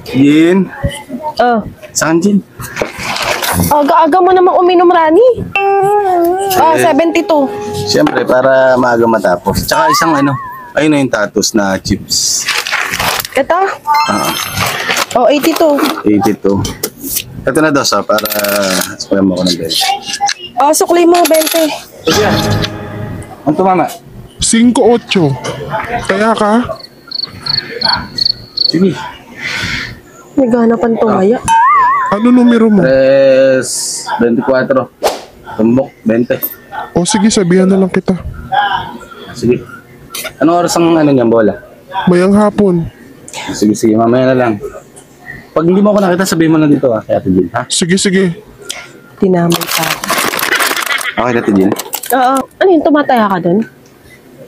Jin. Oh. Saan, Jin? Aga-aga mo namang uminom, Rani. 72. Siyempre, para maaga matapos. Tsaka isang ayun na yung tatos na chips. Ito? Oo. 82. 82. Ito na dos, para sukuyan mo ako ng 20. Suklay mo, 20. Sige. Ano to, mama? 5-8. Kaya ka? Sige. May ganapan to kaya. Ano numero mo? 24. Tumbok, 20. O sige, sabihan na lang kita. Sige. Anong oras ang niyang bola? Mayang hapon. Sige, mamaya na lang. Pag hindi mo ako nakita, sabihin mo na dito kay Ate Jill, ha? Sige. Tinamay ka. Okay, Ate Jill? Oo. Ano yun, tumataya ka dun?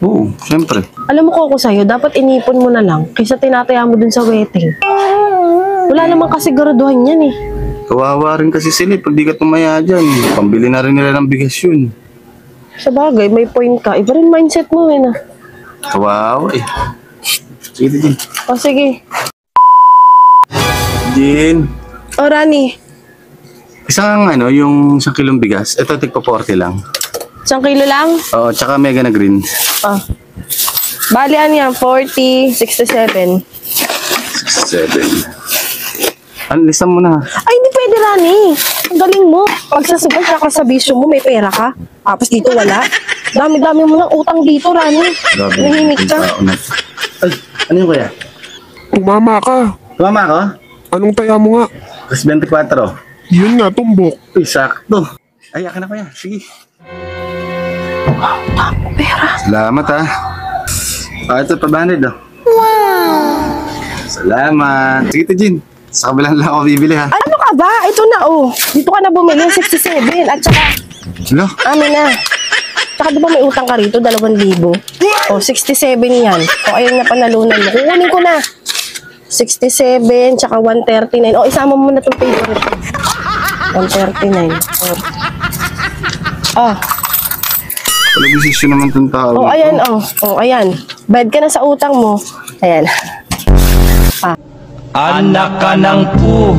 Oo, siyempre. Alam mo ko sa'yo, dapat inipon mo na lang kaysa tinataya mo dun sa wedding. Wala namang kasiguraduhan yan eh. Kawawa rin kasi sila pag di ka tumaya dyan. Pambili na rin nila ng bigas yun. Sa bagay, may point ka. Iba rin mindset mo eh na. Kawawa eh. Sige, Ate Jill. Sige. Jin. Rani. Isang yung 1 kilong bigas. Ito, tigpa 40 lang. 1 kilo lang? Oo, tsaka mega na green. Bali yan, 40, 67. 7. Lista mo na. Ay, hindi pwede, Rani. Ang galing mo. Pag sa sugal, tsaka sa bisyo mo, may pera ka. Tapos dito wala. Dami-dami mo ng utang dito, Rani. Nahimik ka. Ay, ano yung kaya? Tumama ka. Tumama ako? Anong taya mo nga? Tapos 24. Yun nga, tumbok. Uy, sakto. Ay, akin na kuya. Sige. Pera. Salamat ha. Ito, 500 oh. Wow! Salamat. Sige, Jin. Sa kabilang lang ako bibili ha. Ano ka ba? Ito na Dito ka na bumili, 67. At saka, Hello? amin na. Tsaka di ba may utang ka rito, 2,000. 67 yan. Ayun na panalunan mo. Kukunin ko na. 67, tsaka 139. Isama mo na itong favorite. 139. Wala desisyon naman itong tao. Ayan, ayan. Bayad ka na sa utang mo. Ayan. Anak ka ng pu.